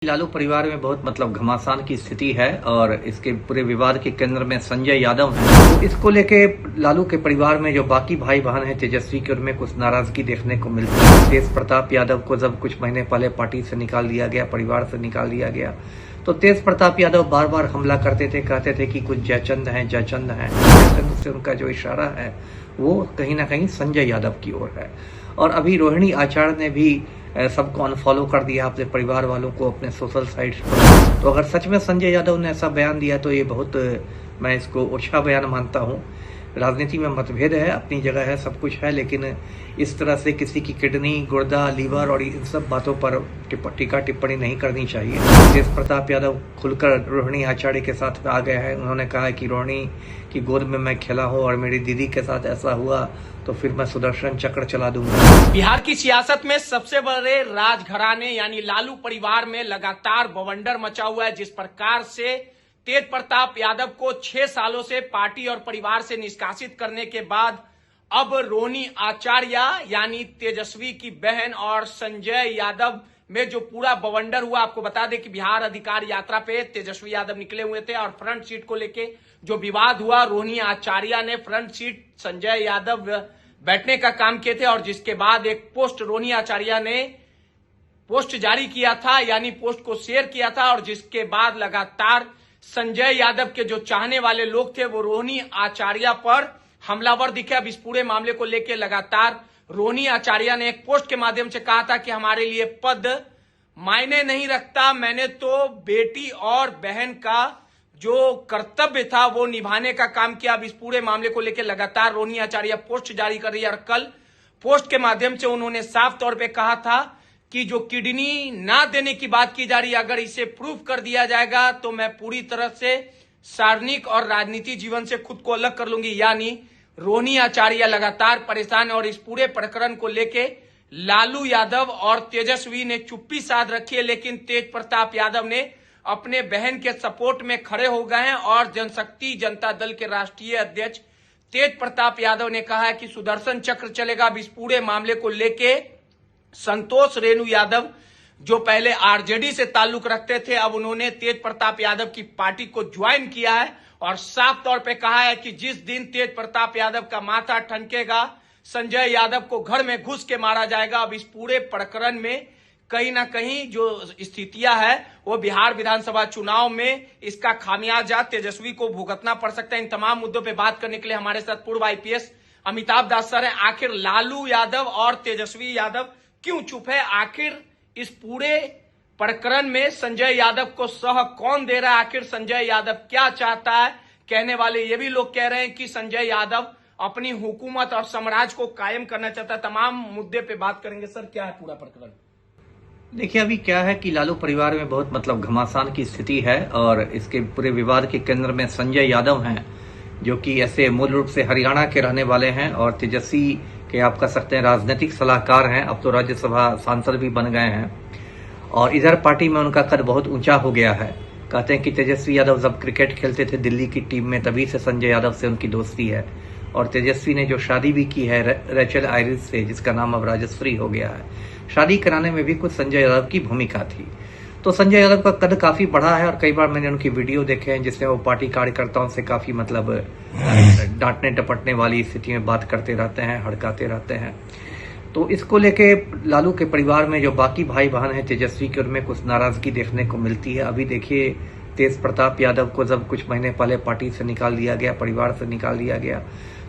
लालू परिवार में बहुत घमासान की स्थिति है और इसके पूरे विवाद के केंद्र में संजय यादव हैं। तो इसको लेके लालू के परिवार में जो बाकी भाई बहन हैं तेजस्वी के, उनमें कुछ नाराजगी देखने को मिलती है। तेज प्रताप यादव को जब कुछ महीने पहले पार्टी से निकाल दिया गया, परिवार से निकाल दिया गया, तो तेज प्रताप यादव बार बार हमला करते थे, कहते थे कि कुछ जयचंद हैं। जयचंद से उनका जो इशारा है वो कहीं ना कहीं संजय यादव की ओर है। और अभी रोहिणी आचार्य ने भी सबको अनफॉलो कर दिया, अपने परिवार वालों को अपने सोशल साइट्स पर। तो अगर सच में संजय यादव ने ऐसा बयान दिया तो ये बहुत, मैं इसको अच्छा बयान मानता हूँ। राजनीति में मतभेद है, अपनी जगह है, सब कुछ है, लेकिन इस तरह से किसी की किडनी, गुर्दा, लीवर और इन सब बातों पर टीका टिप्पणी नहीं करनी चाहिए। तेज प्रताप यादव खुलकर रोहिणी आचार्य के साथ आ गए हैं। उन्होंने कहा कि रोहिणी की गोद में मैं खेला हूँ और मेरी दीदी के साथ ऐसा हुआ तो फिर मैं सुदर्शन चक्र चला दूंगा। बिहार की सियासत में सबसे बड़े राजघराने यानी लालू परिवार में लगातार बवंडर मचा हुआ है। जिस प्रकार से तेज प्रताप यादव को 6 सालों से पार्टी और परिवार से निष्कासित करने के बाद अब रोहिणी आचार्य यानी तेजस्वी की बहन और संजय यादव में जो पूरा बवंडर हुआ। आपको बता दें कि बिहार अधिकार यात्रा पे तेजस्वी यादव निकले हुए थे और फ्रंट सीट को लेके जो विवाद हुआ, रोहिणी आचार्य ने फ्रंट सीट संजय यादव बैठने का काम किए थे और जिसके बाद एक पोस्ट रोहिणी आचार्य ने पोस्ट जारी किया था, यानी पोस्ट को शेयर किया था और जिसके बाद लगातार संजय यादव के जो चाहने वाले लोग थे वो रोहिणी आचार्य पर हमलावर दिखे। अब इस पूरे मामले को लेकर लगातार रोहिणी आचार्य ने एक पोस्ट के माध्यम से कहा था कि हमारे लिए पद मायने नहीं रखता, मैंने तो बेटी और बहन का जो कर्तव्य था वो निभाने का काम किया। अब इस पूरे मामले को लेकर लगातार रोहिणी आचार्य पोस्ट जारी कर रही है और कल पोस्ट के माध्यम से उन्होंने साफ तौर पे कहा था कि जो किडनी ना देने की बात की जा रही है, अगर इसे प्रूव कर दिया जाएगा तो मैं पूरी तरह से सार्वजनिक और राजनीति जीवन से खुद को अलग कर लूंगी। यानी रोहिणी आचार्य लगातार परेशान है और इस पूरे प्रकरण को लेके लालू यादव और तेजस्वी ने चुप्पी साध रखी है, लेकिन तेज प्रताप यादव ने अपने बहन के सपोर्ट में खड़े हो गए हैं और जनशक्ति जनता दल के राष्ट्रीय अध्यक्ष तेज प्रताप यादव ने कहा है कि सुदर्शन चक्र चलेगा। अब इस पूरे मामले को लेके संतोष रेणु यादव जो पहले आरजेडी से ताल्लुक रखते थे, अब उन्होंने तेज प्रताप यादव की पार्टी को ज्वाइन किया है और साफ तौर पे कहा है कि जिस दिन तेज प्रताप यादव का माथा ठनकेगा, संजय यादव को घर में घुस के मारा जाएगा। अब इस पूरे प्रकरण में कहीं ना कहीं जो स्थितियां है वो बिहार विधानसभा चुनाव में इसका खामियाजा तेजस्वी को भुगतना पड़ सकता है। इन तमाम मुद्दों पे बात करने के लिए हमारे साथ पूर्व आईपीएस अमिताभ दास सर है। आखिर लालू यादव और तेजस्वी यादव क्यों चुप है? आखिर इस पूरे प्रकरण में संजय यादव को सह कौन दे रहा है? आखिर संजय यादव क्या चाहता है? कहने वाले ये भी लोग कह रहे हैं कि संजय यादव अपनी हुकूमत और साम्राज्य को कायम करना चाहता है। तमाम मुद्दे पे बात करेंगे। सर, क्या है पूरा प्रकरण? देखिए, अभी क्या है कि लालू परिवार में बहुत घमासान की स्थिति है और इसके पूरे विवाद के केंद्र में संजय यादव हैं, जो कि ऐसे मूल रूप से हरियाणा के रहने वाले हैं और तेजस्वी के आप कह सकते हैं राजनीतिक सलाहकार हैं। अब तो राज्यसभा सांसद भी बन गए हैं और इधर पार्टी में उनका कद बहुत ऊंचा हो गया है। कहते हैं कि तेजस्वी यादव जब क्रिकेट खेलते थे दिल्ली की टीम में, तभी से संजय यादव से उनकी दोस्ती है और तेजस्वी ने जो शादी भी की है रेचल आयरिस से, जिसका नाम अब राजश्री हो गया है, शादी कराने में भी कुछ संजय यादव की भूमिका थी। तो संजय यादव का कद काफी बढ़ा है और कई बार मैंने उनकी वीडियो देखे हैं जिसमें वो पार्टी कार्यकर्ताओं से काफी डांटने टपटने वाली स्थिति में बात करते रहते हैं, हड़काते रहते हैं। तो इसको लेके लालू के परिवार में जो बाकी भाई बहन हैं तेजस्वी के, उनमें कुछ नाराजगी देखने को मिलती है। अभी देखिए, तेज प्रताप यादव को जब कुछ महीने पहले पार्टी से निकाल दिया गया, परिवार से निकाल दिया गया,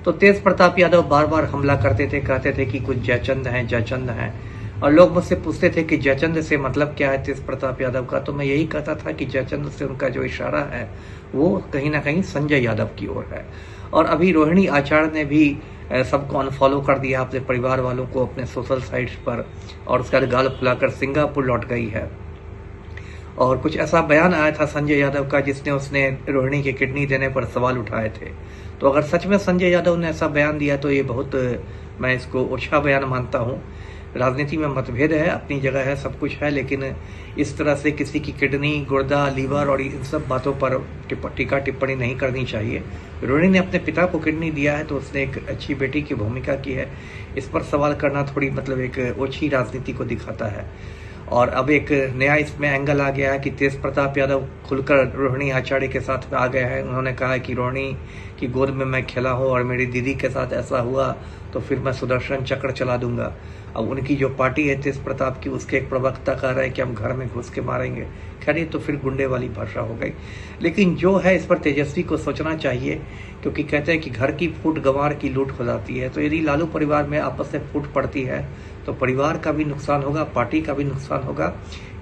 तो तेज प्रताप यादव बार बार हमला करते थे, कहते थे कि कुछ जयचंद हैं। और लोग मुझसे पूछते थे कि जयचंद से मतलब क्या है तेज प्रताप यादव का, तो मैं यही कहता था कि जयचंद से उनका जो इशारा है वो कहीं ना कहीं संजय यादव की ओर है। और अभी रोहिणी आचार्य ने भी सबको अनफॉलो कर दिया, अपने परिवार वालों को अपने सोशल साइट्स पर, और उसका गाल फुलाकर सिंगापुर लौट गई है। और कुछ ऐसा बयान आया था संजय यादव का जिसने उसने रोहिणी के किडनी देने पर सवाल उठाए थे। तो अगर सच में संजय यादव ने ऐसा बयान दिया तो ये बहुत, मैं इसको अच्छा बयान मानता हूँ। राजनीति में मतभेद है, अपनी जगह है, सब कुछ है, लेकिन इस तरह से किसी की किडनी, गुर्दा, लीवर और इन सब बातों पर टीका टिप्पणी नहीं करनी चाहिए। रोहिणी ने अपने पिता को किडनी दिया है तो उसने एक अच्छी बेटी की भूमिका की है। इस पर सवाल करना थोड़ी एक ओछी राजनीति को दिखाता है। और अब एक नया इसमें एंगल आ गया है कि तेज प्रताप यादव खुलकर रोहिणी आचार्य के साथ आ गए हैं। उन्होंने कहा है कि रोहिणी की गोद में मैं खेला हूं और मेरी दीदी के साथ ऐसा हुआ तो फिर मैं सुदर्शन चक्र चला दूंगा। अब उनकी जो पार्टी है तेज प्रताप की, उसके एक प्रवक्ता कह रहा है कि हम घर में घुस के मारेंगे। खैर ये तो फिर गुंडे वाली भाषा हो गई, लेकिन जो है इस पर तेजस्वी को सोचना चाहिए, क्योंकि कहते हैं कि घर की फूट गंवार की लूट हो जाती है। तो यदि लालू परिवार में आपस में फूट पड़ती है तो परिवार का भी नुकसान होगा, पार्टी का भी नुकसान होगा।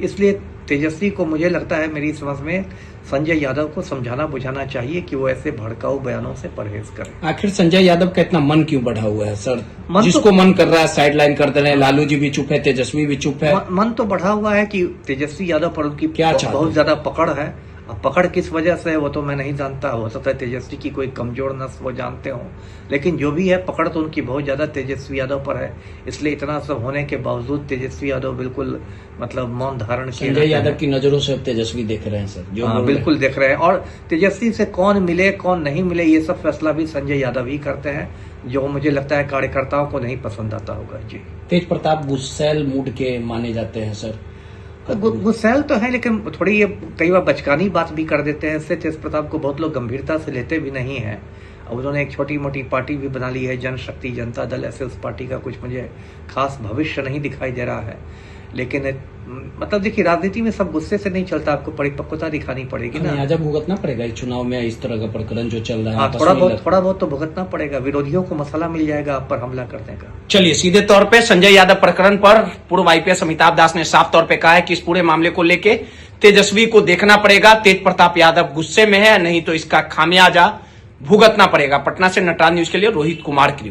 इसलिए तेजस्वी को, मुझे लगता है मेरी समझ में, संजय यादव को समझाना बुझाना चाहिए कि वो ऐसे भड़काऊ बयानों से परहेज करें। आखिर संजय यादव का इतना मन क्यों बढ़ा हुआ है सर? मन जिसको मन कर रहा है साइडलाइन कर दे रहे हैं, लालू जी भी चुप है, तेजस्वी भी चुप है। मन तो बढ़ा हुआ है कि तेजस्वी यादव पर उनकी क्या चाहते बहुत हैं? ज्यादा पकड़ है। अब पकड़ किस वजह से है वो तो मैं नहीं जानता, हो सकता है तेजस्वी की कोई कमजोर नस वो जानते हो, लेकिन जो भी है पकड़ तो उनकी बहुत ज्यादा तेजस्वी यादव पर है। इसलिए इतना सब होने के बावजूद तेजस्वी यादव बिल्कुल मतलब मौन धारण किए संजय यादव की नजरों से अब तेजस्वी देख रहे हैं सर, जो बोल रहे हैं। बिल्कुल देख रहे हैं। और तेजस्वी से कौन मिले कौन नहीं मिले ये सब फैसला भी संजय यादव ही करते हैं, जो मुझे लगता है कार्यकर्ताओं को नहीं पसंद आता होगा। जी, तेज प्रताप गुस्सैल मूड के माने जाते हैं सर। गुस्सैल तो है, लेकिन थोड़ी ये कई बार बचकानी बात भी कर देते हैं। इससे तेज प्रताप को बहुत लोग गंभीरता से लेते भी नहीं है। अब उन्होंने एक छोटी मोटी पार्टी भी बना ली है, जनशक्ति जनता दल। ऐसे उस पार्टी का कुछ मुझे खास भविष्य नहीं दिखाई दे रहा है। लेकिन मतलब देखिए, राजनीति में सब गुस्से से नहीं चलता, आपको परिपक्वता दिखानी पड़ेगी ना। लिहाजा भुगतना पड़ेगा इस चुनाव में इस तरह का प्रकरण जो चल रहा है। हाँ, थोड़ा बहुत तो भुगतना पड़ेगा। विरोधियों को मसला मिल जाएगा आप पर हमला करने का। चलिए, सीधे तौर पे संजय यादव प्रकरण पर पूर्व आईपीएस अमिताभ दास ने साफ तौर पे कहा है कि इस पूरे मामले को लेके तेजस्वी को देखना पड़ेगा, तेज प्रताप यादव गुस्से में है, नहीं तो इसका खामियाजा भुगतना पड़ेगा। पटना से नटराज न्यूज के लिए रोहित कुमार की रिपोर्ट।